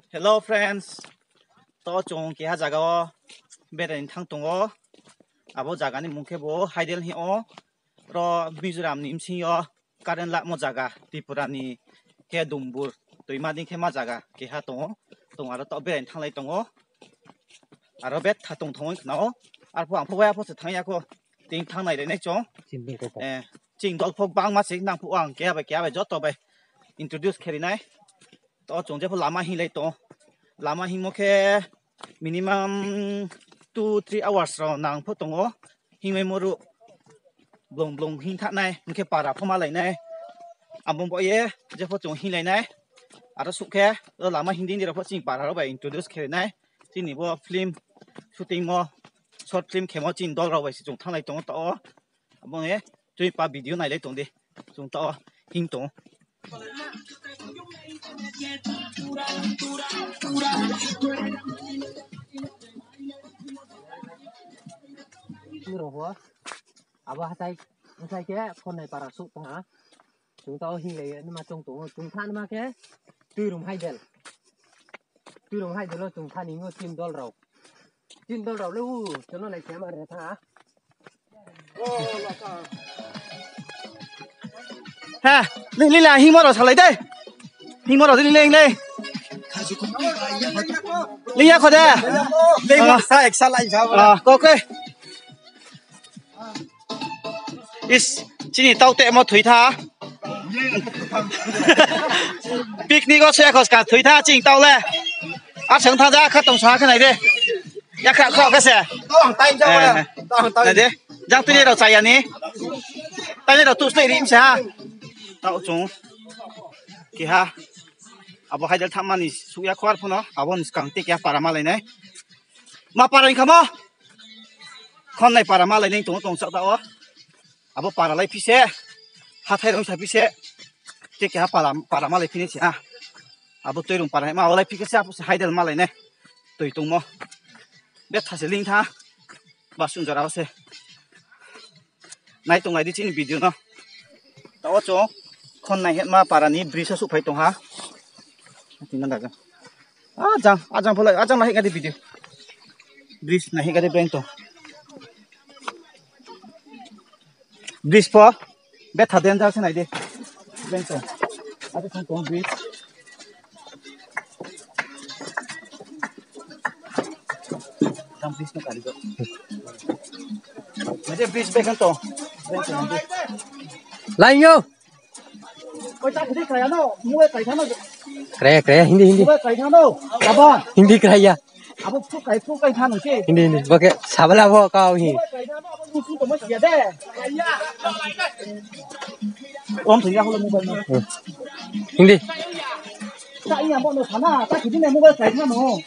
Hello friends, to chong ki ha jaga o berein thang tongo abo jaga ni mungke bo haidel hi o ro Mizoram ni imsi o karen lak mo jaga Tripura ni ke Dumbur toima din ke ma jaga ke ha tongo tong aro to berein thanglai tongo aro bet tha tong thongoi knao ar po ang po ya po se thang ya ko ting thang nai nei chong ching dol phok bang ma sing nang pu ang ke ba jot to bai introduce kheri nai to chong je po lama hi lai to lama hi mo ke minimum 2-3 hours ro nang pho tongo hi mai moru blong blong hi tha nai ke para phoma lai nai ambong bo ye je pho chong hi lai nai aro su ke lama hindi ni ro pho ching para ro bai introduce kheri nai chini bo film shooting mo short film khemo chin dol ro bai si chong thang lai tong to ambong ye chui pa video nai lai tong di chong to hing tong Muro aba hatai ke phone này para su tong ha chúng tao hi lấy nhưng mà chúng than mà ke tư đồng hai del lo chúng than ni ngo tin dol rau lu cho nó này xem mà để tha ha lên là hi mo rồi thằng lấy đây hi mo rồi lên lên lên ya khó đây lên mà sao excel lại sao ok is chỉ tao tệ một thủy tha picnic có xe có cả thủy tha chỉnh tao lên áp sướng tham gia khát tổng xóa cái này đi ya khát khó cái xe này đi giang tôi đi đâu chạy à ní tay đi đâu tụt lên đi im xe tao chúng kì ha abo hai del tham mani suya khwar phono abon skang te kya para malai nai ma para khamo khon nai para malai ning tong sak da o abo para lai phi se ha thai rong sa phi se te kya para malai phi ni cha abo toi rong para ma lai phi ke sa hai del malai nai toi tung mo bet tha se ling tha ba sun jara se nai tung ngai di chin video no ta o cho khon nai het ma para ni bridge su phai tong ha tinggal aja ajang pula ajang naik di video bridge naik di bank to bridge po bet haden jal se naik di bank to ada tong bridge tang bridge to kali do nanti bridge bank to bank to nanti lại nhau oi tak di kaya no muai kai thano kaya hindi muai kai thano abon hindi kaya abo phu kai thano che hindi pakai sabala pho kau hi Om thử ra không mua bên hindi tại nhà bọn nó thằng à ta chỉ đi này mua cái cái thằng nó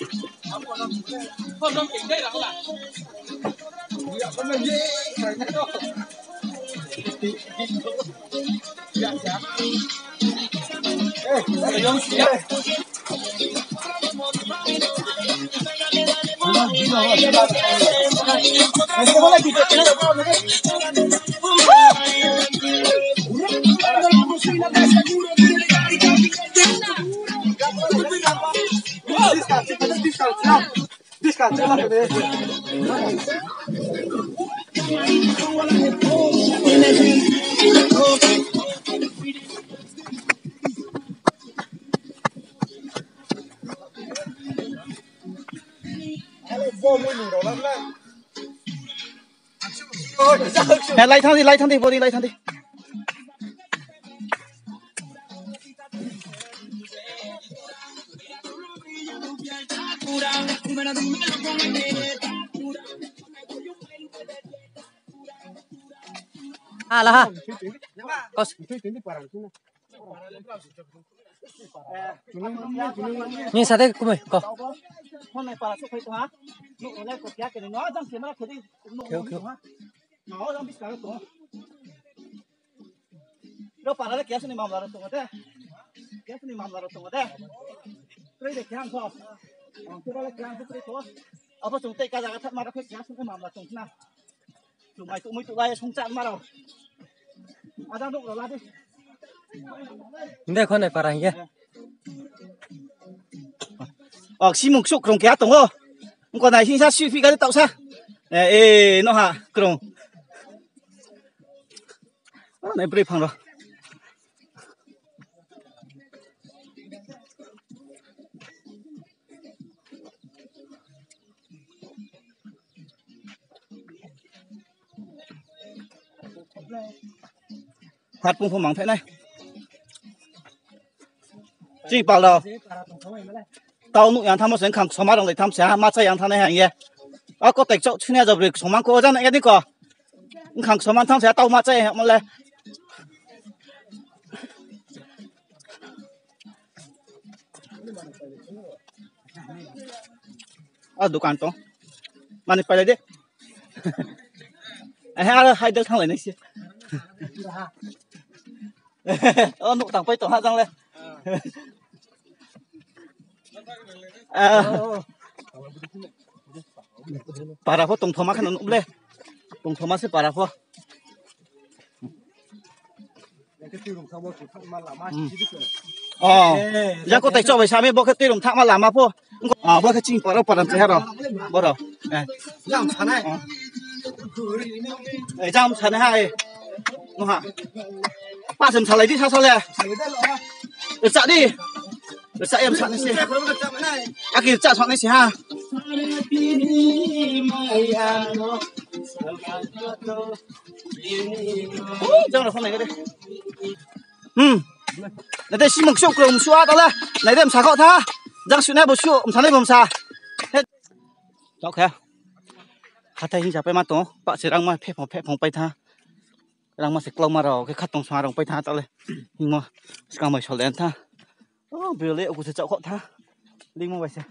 lấy thằng đi vô đi lấy thằng đi lah ha kos ni sate kumai ko hôm nay para số phải to ha lúc này có kia cái nó đang xem mà cái đi nó đang biết cái đó nó para là kia số này mà làm rồi đấy kia số này mà làm rồi đấy cái này kia hàng sao cái đó là kia hàng số đấy thôi ở bên chúng ta cái giá thấp mà nó phải kia số này mà làm chúng ta chúng mày tụi bay không chạm mà đâu à đang đụng rồi la đi Hindi ko na parang ya. xí mục sụp còng kéo tổng ô còn này xin ra suy phi cái tàu xa ê nó hả còng này bơi phẳng rồi hạt bung phong mỏng thế này chỉ bảo là tao nụ yang tham một khẳng số má đồng để tham xã má chạy yang tham này hàng gì có tịch chỗ chuyên nghiệp rồi số má cô ra này cái đi co khẳng số má tham xã tao má chạy mà lên dukaan to mana pada deh hai đứa thằng này xí nụ tặng phải tổng hạ răng lên para pho tổng thoma khăn nụ lên tổng thoma sẽ para pho giờ có tay cho về sao mấy bố cái tiêu đồng thang mà làm mà pho bố cái chim para para thế rồi bố rồi làm sao này để trong sân hai nó hả ba sầm sờ lấy đi sao lẹ được chạy đi được chạy em chạy này kì chạy chạy này xí ha trong là con này cái đi này đây xí mộc sụp cùng xóa đó là này đây em xả họ tha giang xuyên này bổ sụp em xả này bổ xả hết ok khát thấy hìnhไปมาตัวปะเสรังมาเพะพงไปท่ารังมาสิกลงมาเราcái khátตรงสวารงไปท่าต่อเลยหิงมาสกังมาชอลเลนท่าเบลเล่กูจะเจาะเขาท่าลิงมาไว้เสีย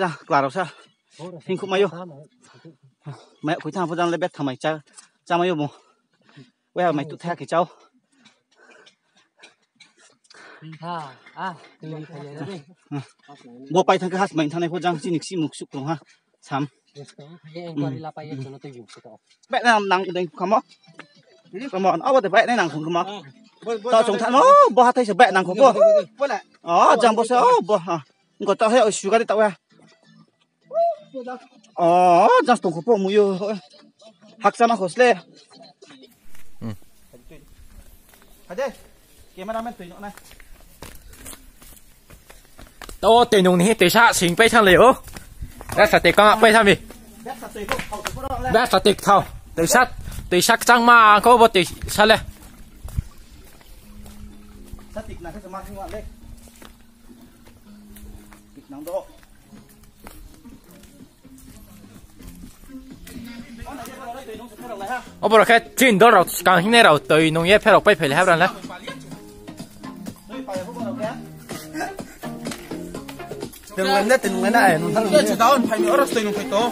จ้ะกลาเราซะหิงคุมาอยู่แม่คุยท่าพูดจังเลยเบ็ดทำไมจ้ามาอยู่มั้งเว้ยไม่ตุแท้กี่เจ้าบ่ไปทางกระหัสไม่ทางไหนพูดจังจีนิกซีมุกสุกลงฮะซ้ำแบะนั่งอยู่ในคำมั้งเอาแต่แบะในหนังของคำมั้งต่อจงท่านบ่ฮัทให้จะแบะหนังของบ่จังบ่เสียบ่ฮะก็ต่อให้เอาชูกันได้ต่อไว้จังตรงของบ่มืออยู่หักซะมาขอสเลยฮัดเด้เกมมาดามแม่ตื่นนะโตตีนงนี้ตีชาสิงไปทางเหลวแล้วสติกก็ไปทางนี้แบบสติกเท่าตีชักจังมาก็บ่ตีชัดเลยสติกนะที่สมาธิวันเล็กติกนังโดโอ้บอกแค่จีนโดเราการที่นี่เราตีนงเย่เพื่อเราไปเพลินแล้วนั่นแหละtừng lần đấy nó thằng chỉ tao phải nhớ ra tiền phải to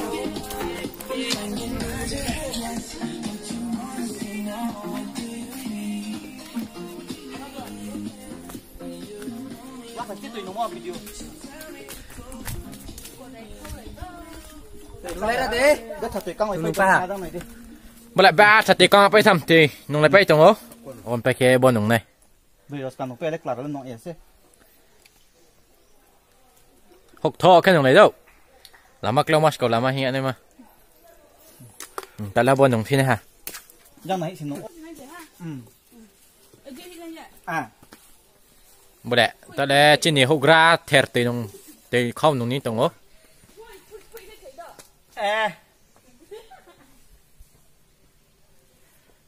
lấy ra đi đất thật tuyệt công này phải ra này điบ่lại baสติกก็ไปทำตีนงเลยไปตรงโอ้ไปแค่บนนงในbây giờ càng phải lấy lại nó nhẹ xíหกท่อแค่ตรงไหนเด้อลามักเล่ามัสก็ลามาเฮียนี่มาแต่ละบนตรงที่นี่ฮะยังไหนสิหนูบ่ได้แต่ละจีนี่หกราเทอร์ตีนงตีเข้าตรงนี้ตรงโอ้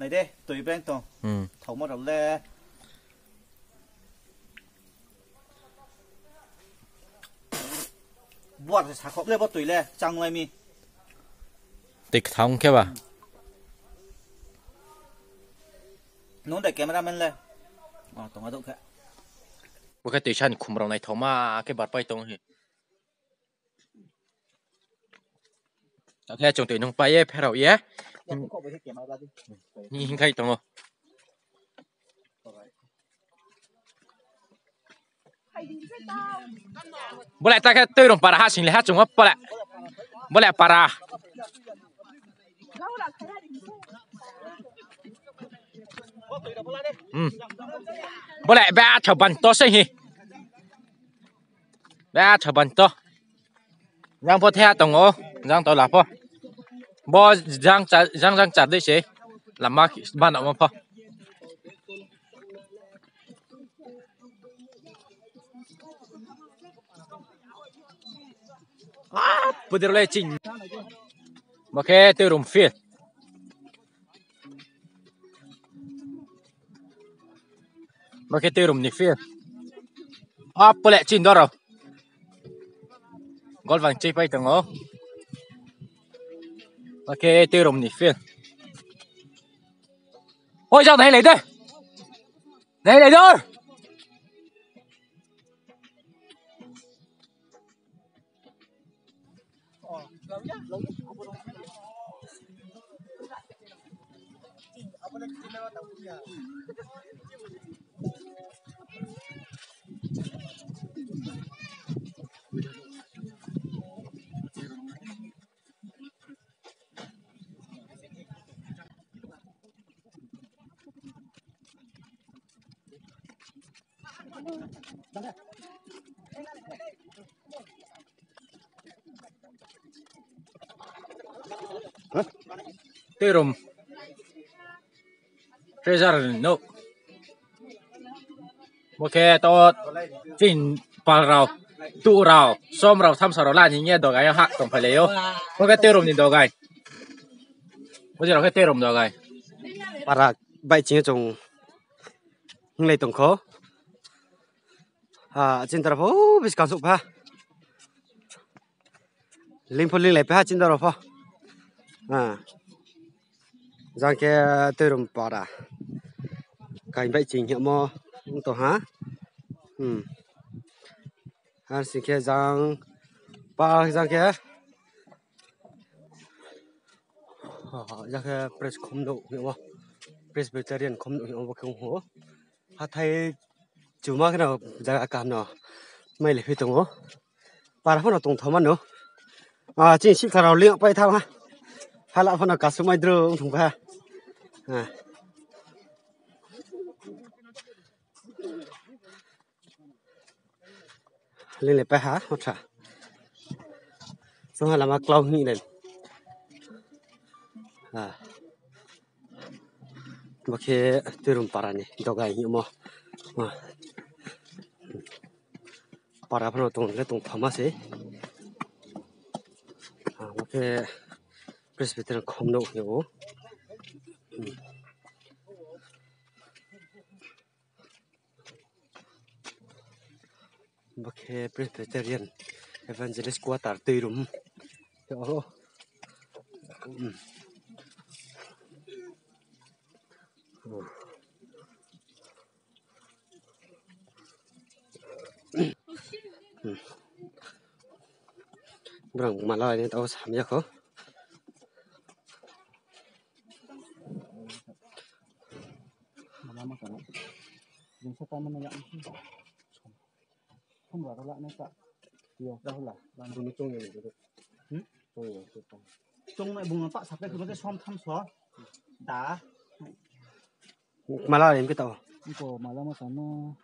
này đây tùy bên tông thầu một đầu lê bọt thì xả khóc lê bọt tùy lê trăng ngoài miติกท้องแค่ว่านู้นเด็กแกมาทำมันเลยตรงนั้นตรงแค่ว่าแค่ตีชันคุมเราในท้องมาแค่บาดไปตรงเหรอแค่จงตีนงไปเย่แพ้เราเย่นี่หิ้งใครตรงอ่ะบ่แหละแต่แค่ตื้อลงปลาหาสิ่งเลยฮะจงว่าบ่แหละปลาบ่แหละแบบชาวบ้านตัวเสีย bé chờ bắn to giang po theo tổng ô giang tàu là po bo giang chặt đấy chứ làm mà ban động mà po bữa giờ lại chỉnh mà cái tiêu rùm phiền mà cái tiêu rùm nhịp phiền bữa lại chỉnh đó rồi gol vàng chơi bay từng ô mà cái tiêu rùm nhịp phiền ôi sao này đây đây thôi tiêu rùm treasure no ok to fin pal rau tu rau som rau tham sao rau la như nghe đồ gai hắc tổng phải lấy ok tiêu rùm nhìn đồ gai bây giờ cái tiêu rùm đồ gai para bay chính trong lấy tổng khó trên tàu phố bị cảm xúc ha linh phong linh lại ha trên tàu phố giang cái tiêu rùm para cái bay chính hiệu mò tổ hả anh xin cái giang cái giang cái press không độ hiểu không Presbyterian không được hiểu không hổ hát thay chủ mà cái nào giá cả nào mấy lệ phi tổng hổ para phần nào tổng thầu mà nữa chỉ ship thằng nào liệng bay thao ha hay là phần nào cả số mấy đứa ông thùng ha lên lệ bay hả một trả xong rồi làm mặc lâu như này Oke, turun para nih, dogai mau, para penonton itu Thomas sih, oke, Presbyterian komno yo, oke, Presbyterian Evangelist kuatar turun, yo. Berang malah ini tahu samnya kok. Lama kan. Yang saya tahu namanya không vào đâu lại nữa cả. Nhiều đâu là làm bún chung này được. Chung này bún nó tọt sập cái cái xóm thăm xó. Đá. Malah ini kita. Itu malah mà nó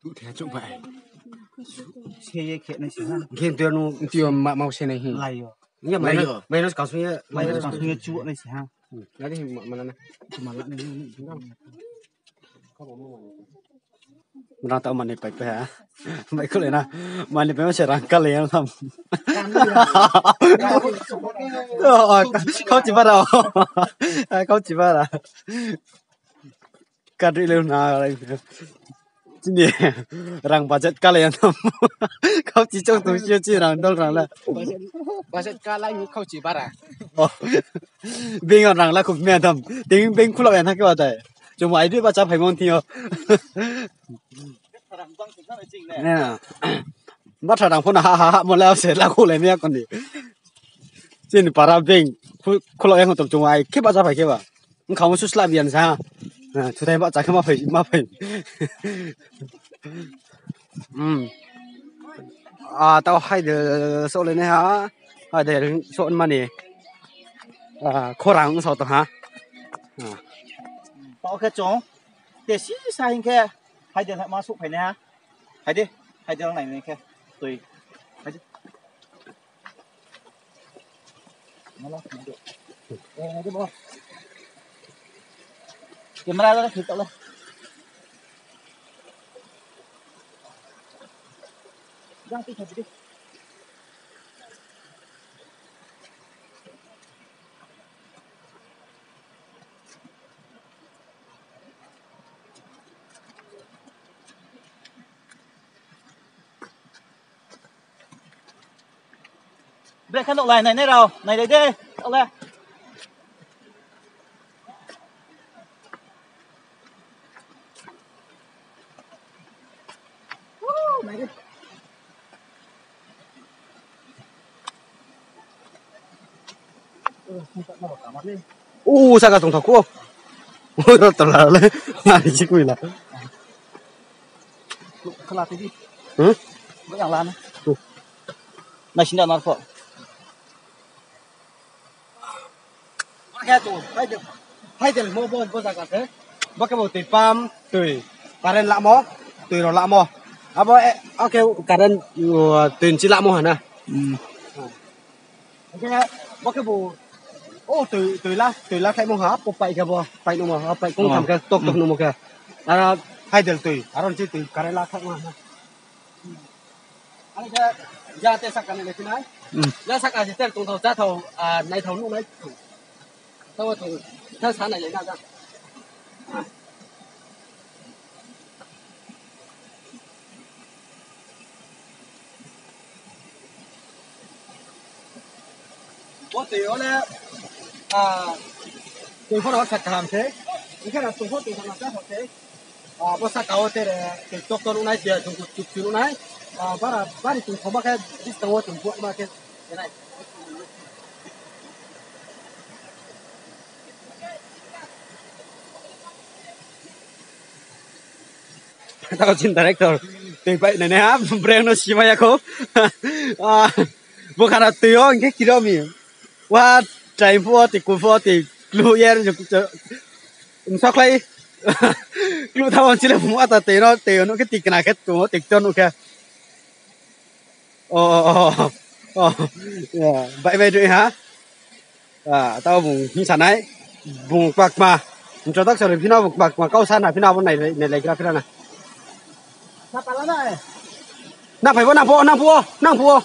Tụ thế chỗ vậy. xe kia này xí ha. Hiện tuyên nu Tiêu màu xe này hình. Lầy rồi. nhưng mà mấy nó cao suy Lầy rồi còn nghe chuột này xí ha. Lấy thì mà nó này. Mà lại này nó tao mà này phải hả mấy cái này nè mà này phải nó sẽ răng cá liền không không chỉ bắt đầu không chỉ bắt đầu cá đi lên nào đây chính đi răng budget cá liền không không chỉ trong túi chưa chỉ răng đâu răng là Budget cá lại không chỉ bắt à. bên ở răng là cũng mẹ thầm tiếng bên khu lợn thằng cái gì chúng mày đi bắt chấp phải ngon thiêu nè bắt thằng đằng phun ha một leo sẽ là khu này mẹ con đi trên para bên khu lợn không tập trung ai khi bắt chấp phải kia à không có xuất lại biển sao chú thấy bắt chấp không mà phải tao hay được số lên này hả hay để số mà nè khó răng số tao hả bỏ cái chỗ để xí sai cái hai đứa lại masuk phải nè ha hai đi hai đứa này kia tùy hai đi nó được này đi bố camera đó thì tao lên đang đi đi bây giờ lại này đâu này đây đi tao lên này đi Saka tong thako. Tala le. Nari chikui la. kelas ini Hmm? yang lain nah sini ada narko Hai del mo bon bo saka te. Baka bo te pam tui. Karen la mo, tui ro la mo. Abo okay karen tui chi la mo hana. Okay baka bo tui la khai mo ha po pai ka bo. Pai no mo ha pai kong tham ka tok tok no mo ka. Ara hai del tui. Aron chi tui karen la khai mo hana. Anh cái ra tên sạc này thế này, ra sạc thì tên tùng thầu ra thầu này thầu lúc đấy, tao thầu theo sáng này lấy ra. Có tiểu là tùng phốt nó sạc làm thế, cái là tùng phốt tùng làm ra thầu thế, có sạc cao thế là tùng tốc tốc lúc này giờ tùng chụp lúc này. Bara tùng không bao cái đi tàu tùng buat bao cái này. Tao xin director từ vậy này nè brand nó xí mày không bukan là từ ông cái kilo mi wa trái phô thì cua phô thì lu yer sao vậy lu thao chỉ là mua ta tiền nó cái tiền này cái tụi nó tiền cho nó kìa vậy vậy rồi hả tao vùng như sản ấy vùng bạc mà cho tất cả rồi phía nào vùng bạc mà cao san là phía nào bên này này ra phía nào này nằm phải vô nằm vô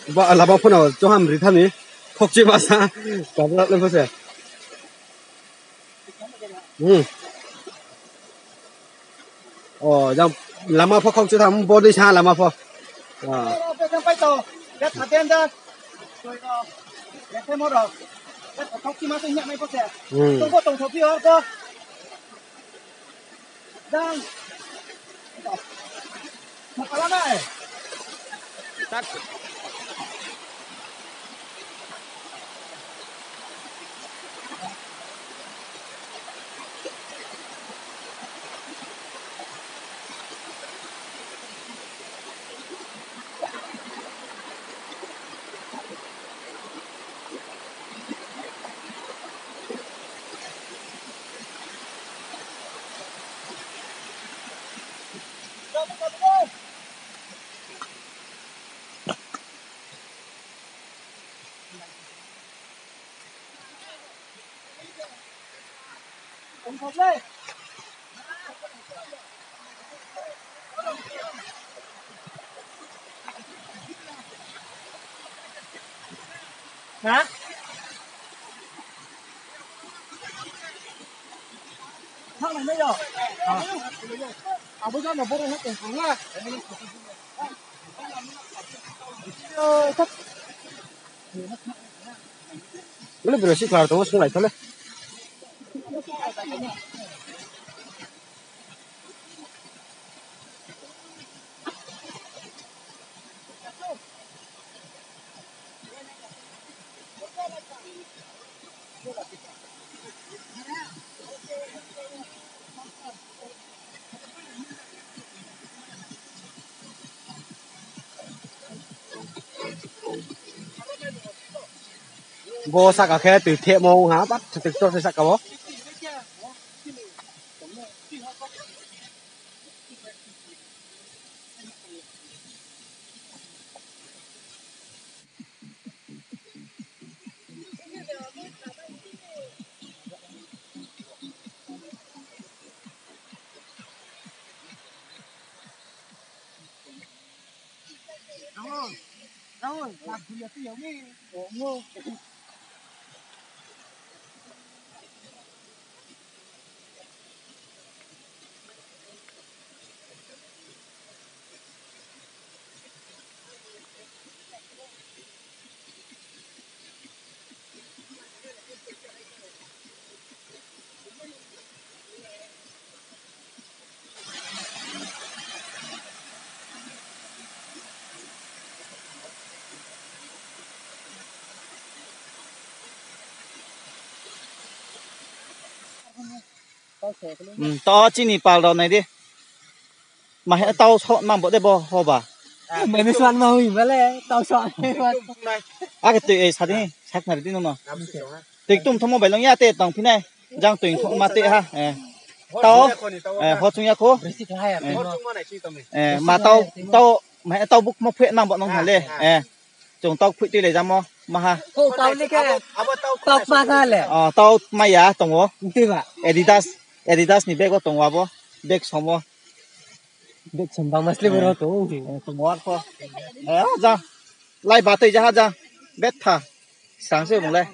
vợ là bao phút nào cho hàm rít thân ấy phục chi mà sao cảm ơn lên phút sẽ rằng làm mà phô không chứ thằng bố đi xa làm mà phô phải to rất là tiền đó rồi đó thêm một rồi không chỉ mà tôi nhận mấy phút sẽ tôi có tổng số phiếu cơ đang một cái này Không lên. Hả? Thằng này mới rồi. Bây giờ nó vô hết tiền thắng à. Thấp. Boleh bersih keluar tuh semua itu lah. bố sắc cả khe từ thiện mông hả bắt thực cho tôi sắc cả bố to chỉ nị pal đầu này đi mà hãy tao chọn mang bộ đây bò ho bà mày mới xoan màu hình vậy tao chọn cái tụi sao đi sắc này đi nó tụi tụm thông bảy lông nhá tê tòng phía này giang tụi thông mà tê ha tao họ chung nhá cô mà tao mà tao bút móc phết mang bọn nó hẳn lên chúng tao phết tụi này ra mà ha tao đi cái tao mà ra lẹ tao mày à tòng ó tiêu à Adidas ni bag có tòng ó bag xong ó được sắm bằng masli bro tu tòng ó po ra lại bà tây ra ra bét thà sáng sớm mùng lên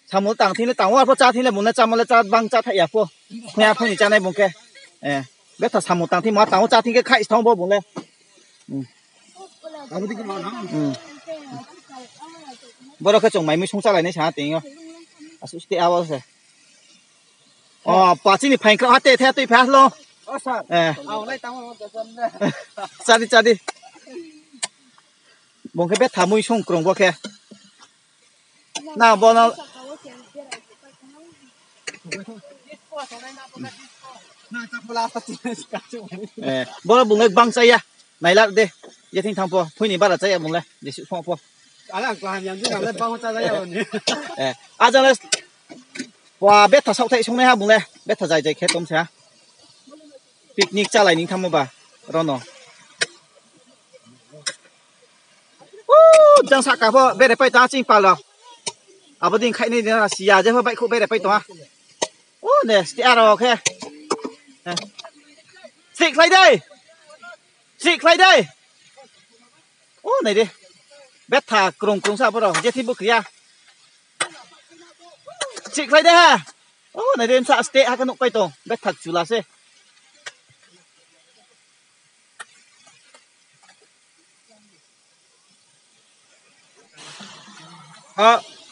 chăm muốn tặng thì nó tặng ó po cha thì là mùng lên chăm muốn lên cha băng cha thay à po nhà po ni cha này mùng kê bét thà chăm muốn tặng thì mà tặng ó cha thì cái khai xong po mùng lên bữa đó cái chồng mày mới xuống ra lại này chả tiền không à số tiền ao rồi bà chỉ ni phải cái hạt tê theo tôi phải luôn cha đi bông cái bét thả mũi xuống còng bò khe nào bò nó bò nó bông cái băng say à này là đi giờ thỉnh thang bò phơi ni bắt là say à bông này để sự phong bò giờ này và bét thả sau thấy xuống này ha bùng này bét thả dài dài khét tôm xe picnic cha lại nín thăm một bà rồi nó chẳng sao cả vợ bét để bay ta chinh pa rồi à bất định khai này là xì à chứ không bay khu bét để bay to nè xì à rồi ok xịt lại đây này đi bét thả còng sao bắt đầu chết thì bực kia xịt lại đây ha này đêm sao stay ha cái nụ bay to bét thật chủ là xe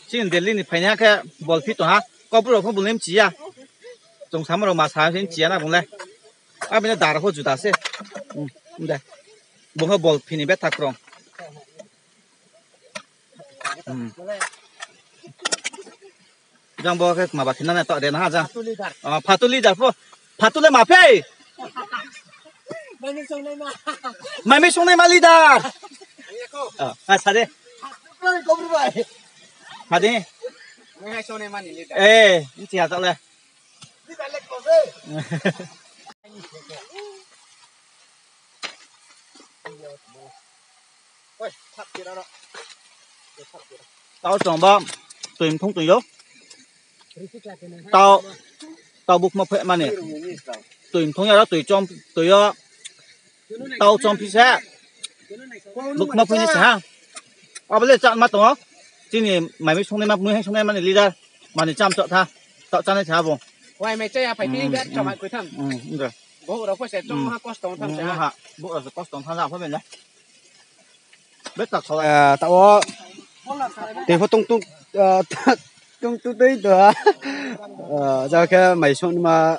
지금 델리니 파이냐게 볼 피도 하 거부로 거 볼렘 지야 좀 삼으로 마사신 지야나 볼래 아 그냥 다르고 주다세 근데 뭐가 볼 피니 베타 그럼 장보 그 마바 키나네 또 되나 하자 파툴리 잡고 파툴레 마페 마미 송네 말리다 사대 mà đi ê đi chè tao lên tao trồng bom tìm không tìm dấu tao buộc một hệ mà nè tìm không nhau đó tùy trong tùy tao trong pizza buộc một hệ như sao bây giờ chọn mắt đúng không chỉ này mày mới xuống đây mà mới hay xuống đây mà này đi ra mà này chăm chọn tha tạo chăn này chả vùng ngoài mày chơi phải đi biết cho mày cuối thăm rồi bố đó phải sẽ trong hai cost thăm chả bố ở cost tham gia phải bên đấy biết tập thôi tạo để có tung tới được ra cái mày xuống mà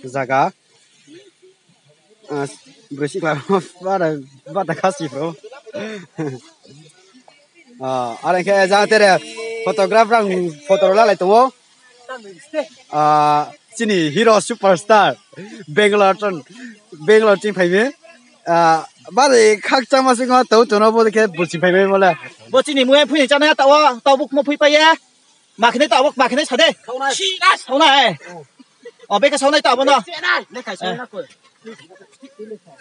giá cả bữa xí lại bắt được khá xí rồi ở đây cái ra thế này photograph rằng photo lại tụi Sini hero superstar Bangalore trên phải biết bari khắc trang mà sinh hoạt tàu tụi nó vô cái bột chỉ phải mấy mà là bố chỉ ni mua phui cho nó tàu bục mua phui bay á mà cái này tàu bục mà cái này sao đây sau này ở bên cái sau này tàu bao nhiêu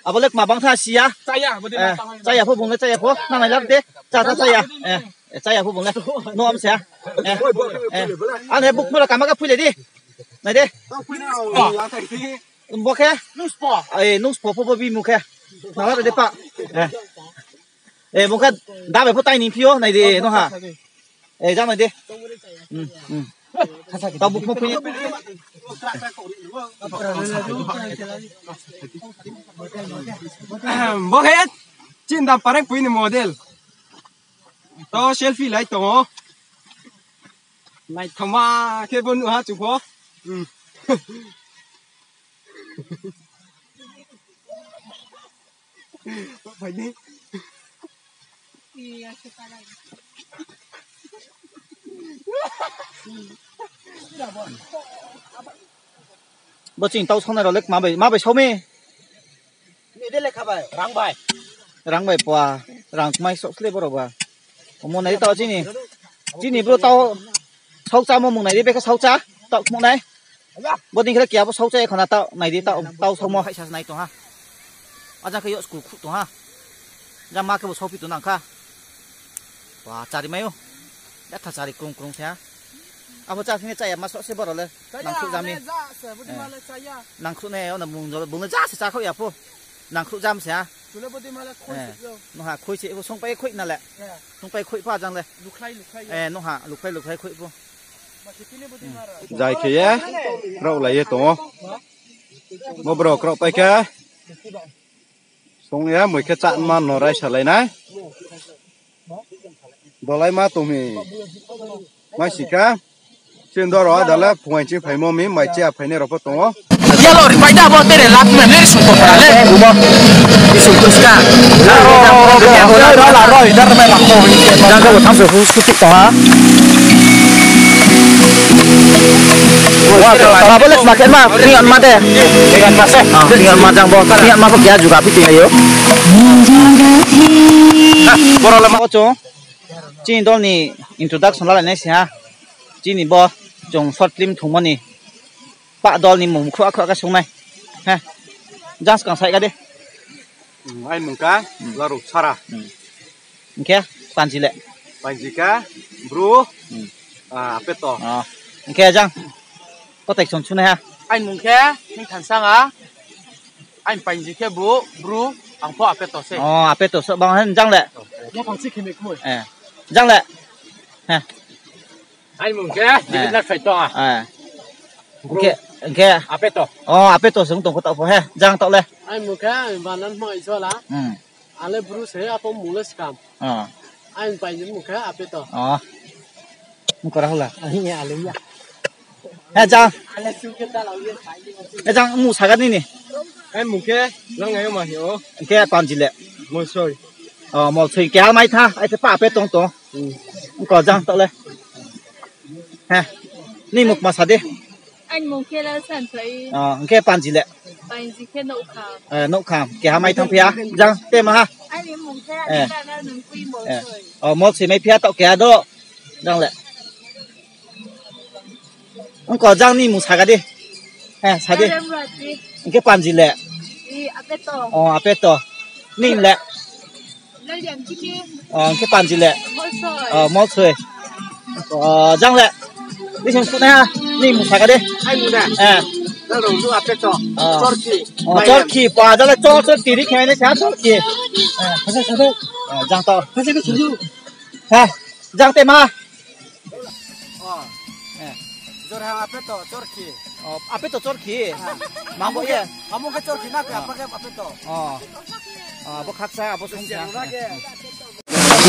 à bố lực mà bằng tha xí á trái à phụ bùng lên trái à phụ năng này lắm đấy trái à phụ bùng lên nó ấm xé anh này bục mua là cả mấy cái phui này đi này đi mua cái nung sport phụ bị mua cái nào là đấy pa mua cái đá về phụ tay nín phiêu này đi nó hả ra này đi tao bục mua phui bố hết trên đám parang pui model to selfie lại to này thằng ma cái bên nữa hả chú bố phải đi bố chính tao xong này rồi lấy má bể xấu mi đi đây lấy khá bài răng bài bòa răng mai sốt lên bro bòa món này tao chỉ nè bro tao sâu cha món này đi bé cái sâu cha tao món này bố chính cái kia bố sâu cha còn là tao này đi tao sâu mò hay sao này tao ha aja cái yos cục tao ha ra má cái bố sâu phi tao nặng kha wah cari mayo đã thật cari cung thế apa cari ini caya masuk sih baru le nangkut jami nangkut này nó bung ra sẽ khâu ya po nangkut jam sẽ nó hạ khui chị xong bay khui nè lẹ xong bay khui pha răng đây nó hạ lục khai khui po dài kia rau lại tổ mà bro cọ bay kia xong nhá mười cái chạn mà nó ra trở lại này đó lại mà tụi mình mà xí cá trên đó rồi đó là phụ anh chỉ phải mua miếng mày chia phải nè rồi bắt tổ ya lo ripaida bo tere lak men le sumpo para le umo isumpo ska đó là rồi đó là lạc hồ đang có một tham dự khu trực tòa wah boleh semakin mah ringan mah deh ringan mah seh ringan mah jang bo ringan mah kok ya juga piting ayo boro lama ocho chin dol ni introduction la ne sia chin ni bo jong short film thung mani pa dol ni mum khwa khwa ka sung này ha just kang sai ka đi anh mùng cá là rục sara kia panji lệ cá bro peto kia jang có tạch xuống này ha anh mùng khe nhưng thằng sang á anh bánh gì khe bro ang po apeto se apeto sợ bằng hơn jang lệ nó bằng xích hình mồi jang lệ ha anh mùng khe thì nó phải to kia apeto apeto xuống tổng có tàu ha jang tàu lệ anh mùng khe và nó mọi cho lá ale bro se apa mulai scam anh bánh gì mùng khe apeto không có đâu là anh nhà lấy ya ha jang jang mu sa cái này anh mùng khe nó ngày mà hiểu kia panji lệ ngồi sôi một thời kéo máy tha ai sẽ pa pe tông tông có răng tao lên ha ni một mà sao đi anh muốn kia là sản thấy kia pan gì lệ gì kia nấu khám kéo máy thằng phía răng tem mà ha anh muốn kia là đừng quy một thời một thì mấy phía tao kéo đó răng lệ không có răng ni một sao cái đi ha sao đi kia pan gì lệ apeto ni lệ cái bàn gì lệ mót xuôi răng lệ đi xem này ha đi một cái đi anh muốn nè nó đủ giúp áp cho chorki và đó là chorki đi cái này sao chorki răng to ha răng tem ha rồi hàng apeto chorki apeto chorki mang bộ gì kamu cái chorki nào cái apeto bố khắc xa bố không sáng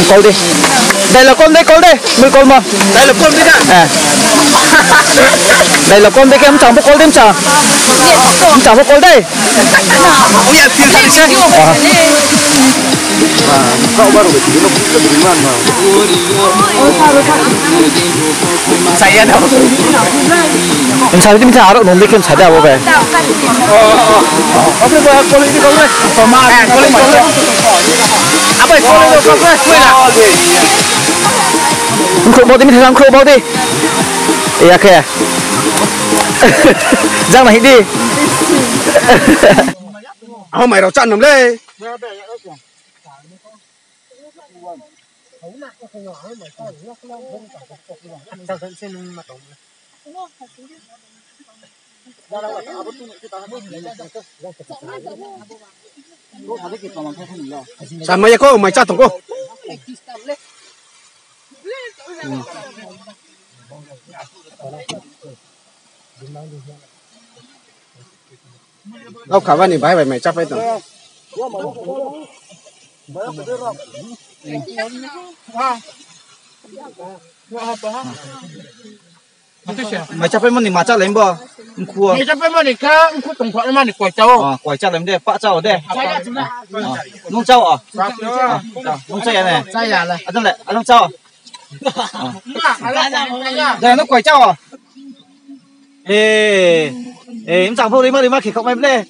câu đi đây là con đây mười con mà đây là con đi nè đây là con đây em chẳng bố con đêm chẳng bố con đây Kau baru begini lo beri mana? Saya dah. Saya ini macam arok nombor kan saya apa be? Apa buat kalau ini kau sama? Kalau apa kalau kau kau lah? Kau bawa ni sama kau bawa ni. Iya ke? Jangan lagi di. Aku mai rau chan nam le. Sama ya kau mai chat tong ko. Kau kawan ni baik mai chat itu. Macam apa ni macam lain bah, engkau. Macam apa ni kau? Engkau tunggu mana ni kau tahu? Kuai cak lain deh, pak cak deh. Nung cak ah, nung cak ni. Saya lah. Ada le, nung cak. Dah nung kuai cak ah. Em chẳng phô đi mà khi không em lên.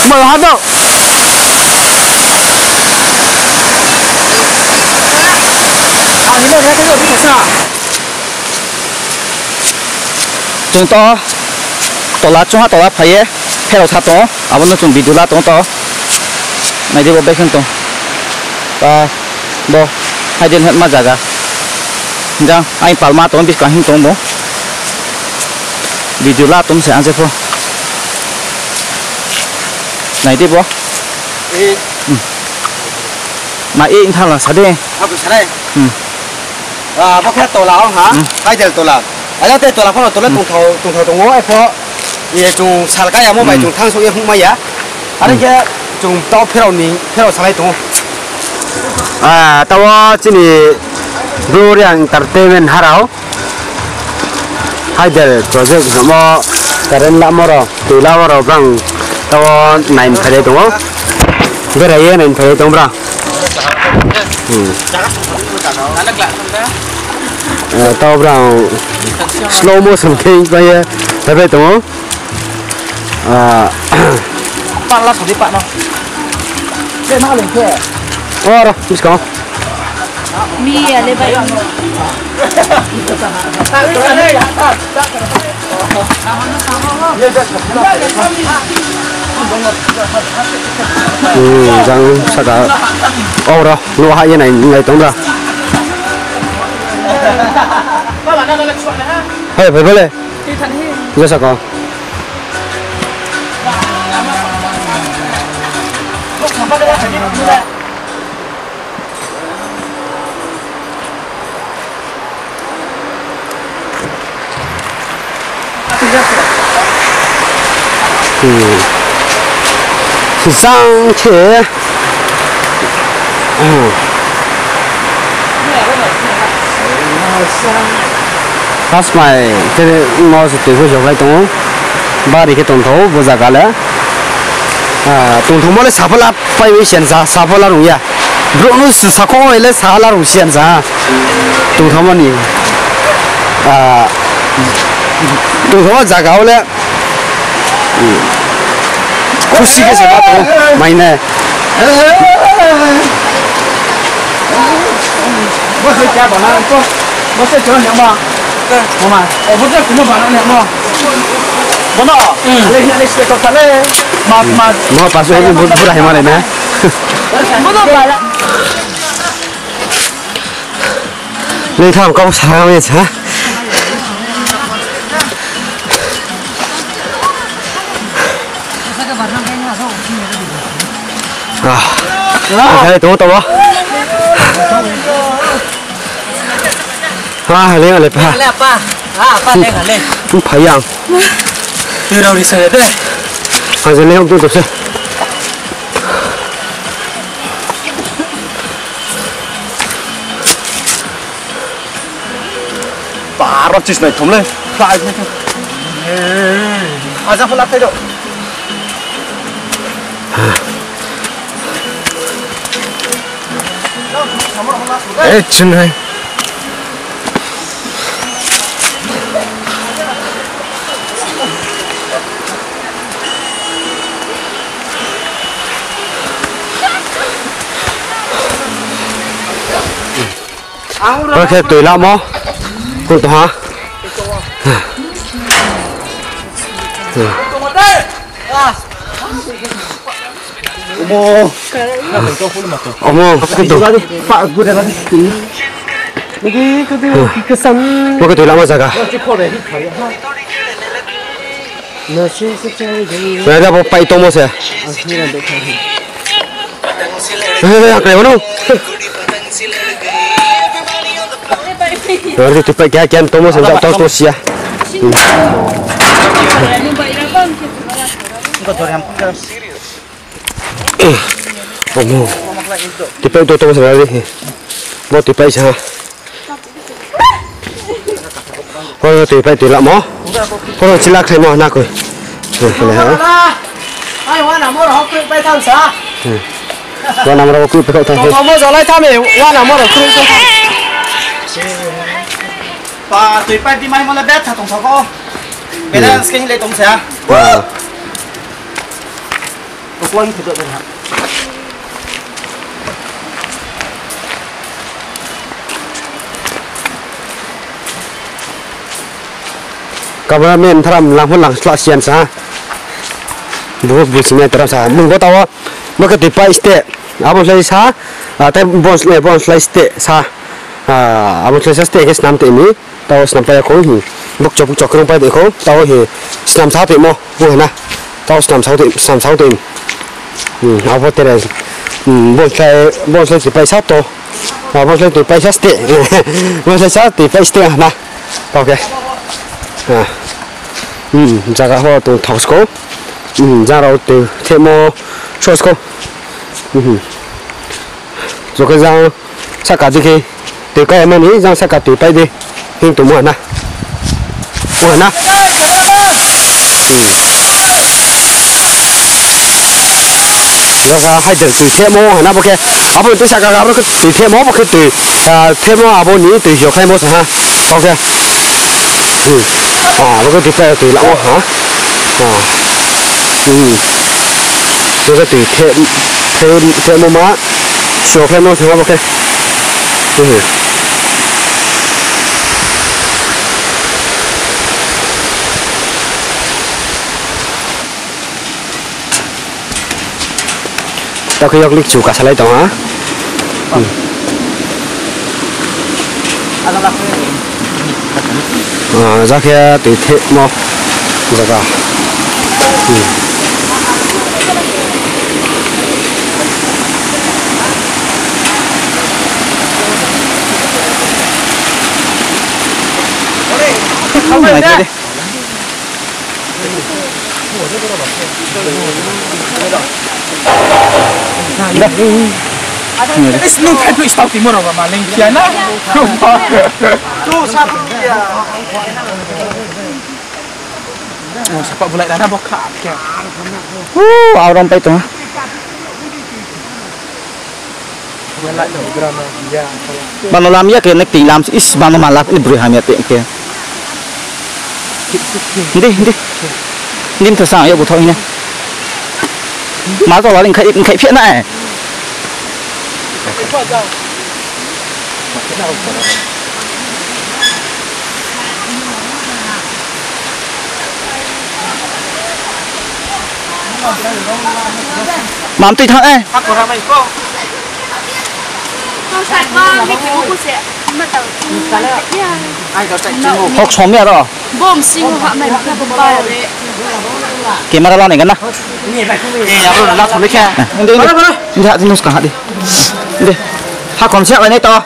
Mở hoạt động. Những nơi cái rồi biết sao? Chúng ta tổ lá chúng ta tổ lá phải ấy, theo đầu tháp tổ, à vẫn nó chuẩn bị đủ lá tổ to. Này đi bộ bay không tổ. Và bộ hai đứa hẹn mà giả cả. Jangan, anh palma tổ biết cả hình tổ bộ. Đi đủ lá tổ sẽ ăn sẽ phô. Này đi bố. Mà yên thằng là sao đây? Apa sana? Bác khét tổ lão hả? Hai giờ tổ lão. Ở đây tổ lão phong tổ lão tung thầu tung ngõ ai phó. Ye tung sal cái amo mai tung thang số ye không mai ya. Ở đây cái tung tao phèo sal tung. Tao chỉ Durian Entertainment harau. Hai giờ project nama keren lama ro, tu lama ro bang. Tao nine phải đúng không? Cái này nine phải đúng không? Tao bảo slow motion kinh bây giờ phải đúng không? Pak lah tadi pak no. Dia nak lagi ke? Oh, dah, mesti kau. Mi ya lebai. Jangan sekarang. Oh, dah, lu hai này ngày tống ra. Hey, phải boleh. Giờ sao kau? Sang chế Pas mai cái ngõ sẽ từ cái tổng ba đi cái tổng thầu vô giá cả lẽ tổng thầu mới sắp là phải với hiện giá sắp là rồi ya bro nó sắp có ấy là sắp là rồi hiện giá tổng thầu mà nè tổng thầu giá cả lẽ खुशी के साथ तो महीने bos क्या बना तो bos से चलो नियम mama oh bos cuma bana niयम Mana? Leh sektor sana. Mat. Mau pas ini budak yang mana ni? Mana bala? Ni tham kau sama ni sah. Cái tụi tao lên à lên pa. Lẹ pa. Pa lên à lên. Không phải rằng. Từ đầu đi sửa đấy. Giờ lên không tôi sẽ. Bà rót chích này thủng lên. Lại. Ra phân lắc thay độ. Ê, chân này. Ok, tùy lắm mó. Cùng tụi hả? Omo. Omo, cái tụi. Pak gue dah lagi. Ini kesan. Gue tùy lắm mà jaga. Nasi secari. Bây giờ bay tôm mò xe. Cái này nó. Rồi thì phải cái tôm mò xe tao tao xia. Omo. Thì phải tôm mò xe đi. Bỏ thì phải sao? Thôi thì phải tùy lắm mó. Thôi chỉ lạc thêm mó na coi. Ai hoa nào mua học bay tham xã. Hoa nào mua học bay tham. Có mua rồi lại tham thì hoa nào mua được không? Và tùy bay đi mai mà là bé thằng tổng số bây giờ cái này tổng xã Quân thì được rồi hả? Cameraman tham làm hơn slot xiên sa. Bố sini terus sa. Mung go tahu. Maka tipai ste. Abang selai sa. Tapi bon selai ste sa. Abang selai ste ke senam te ini. Tahu senam payah kau ni. Buk cok kerong payah kau. Tahu he senam satu mo. Bukan na. Tahu senam satu. Abang terus. Bon selai tipai satu. Abang selai tipai ste. Bon selai satu tipai ste na. Okay. Jaga ho tu thosco. Ra từ thêm mo shosco. Rồi cái rau sắc cả gì từ cái em ấy rau sắc cả từ tay đi. Hình tụ muộn na. Muộn na. Rồi hai từ thêm mo na ok. Abo từ sắc cả từ thêm mo ok từ thêm mo abo ní từ hiểu khai mo ha. Ok. Cái từ phải từ lão hả? Rồi cái từ thêm một má, số thêm một thứ ok. Tao khi học lịch chủ cả sai đó hả? Ra kia từ thêm một rồi cả. Không phải đi. Es no kan tu stau timur apa Malaysia na. Tu satu dia. Oh, sepak bola dana boka ke. Orang pa ito. Bola do drama ya. Bano lam ya ke nek tilam is bano malak ni bro hamia te ke. Hindi thasa ya bu thoi ne. Má to là khai phiện này. Mám tùy thằng ấy. Không sạch con, cái kiểu của sẽ. mà tao ai đó chạy chung học xóm mẹ đó bom xinh họ mày là bom bay đấy kì mà lo này gần na rồi là thằng đấy khe đi ra đi cả đi đi ha còn xe lại này to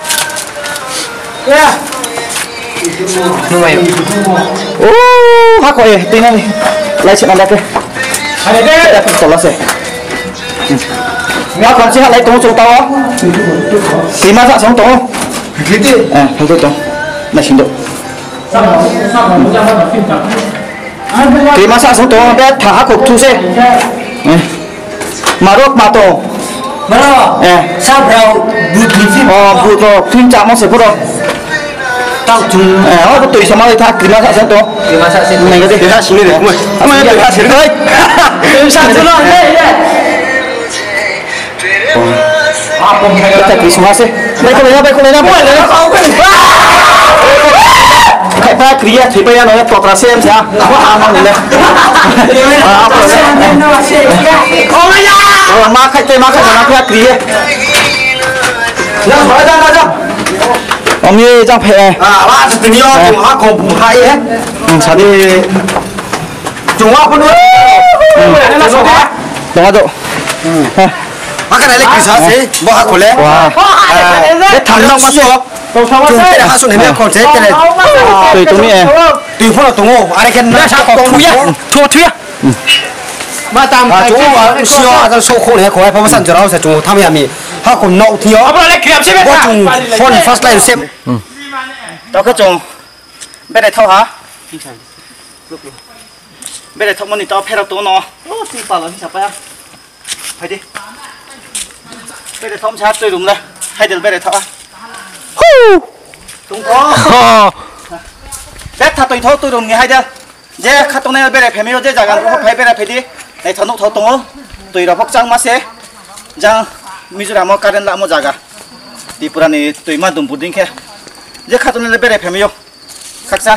ô ha coi tin này lại chuyện này đây đây tổ là xe ngã còn xe lại tổ chúng tao kì mà sống tổ không tôi tổ này xin được kì mà sống tổ bé thả cục thu xe mà rốt mà tổ sao đâu bụt phim bụt rồi phim chạm nó sẽ bụt rồi tao chung có tùy sao mà thả kì mà sống tổ này cái gì ra xin được không mà được thả xin đấy sao chứ nó kita kisah masih. Baik kalau ini boleh dah. Kita kriya tipe yang orang protrasi em sih. Apa aman ni? Apa? Oh ya. Oh makai jangan kita kriya. Jangan ada. Om ni jangan peh. wah sebenarnya cuma kau bukai ya Tadi cuma pun tengok tu. makan lagi kisah sih bawa aku le Wah. Dia thằng masih. chúng ta đã xuống đến con sẽ cái này Tùy tụi mình. tùy phụ là tụi ngô ai khen nó sao còn Thua thua. mà tam chú xưa ra số khổ này khỏi phải sản cho nó sẽ chú tham gia mi họ còn nậu thiếu có chung phone first line xem Tao cứ trồng bên này thâu hả? Bên này thâu mình tao phải tao nó. Xí bảo là xí sập à? Phải đi. Bên này thâu sát tôi đúng đây. Hay được bên này thâu à? Đúng có. Bé thà tôi thâu tôi đúng nghe hay chưa? Giờ khát tôi này bên này phải mấy giờ chẳng có phải bên này phải đi. Này thâu nút thâu tung tôi đã bóc trăng mà xe. Jang Mizoram karen la mo jaga. Di purani tôi mà đúng bùn khe. Giờ khát tôi này bên này phải mấy kaksa.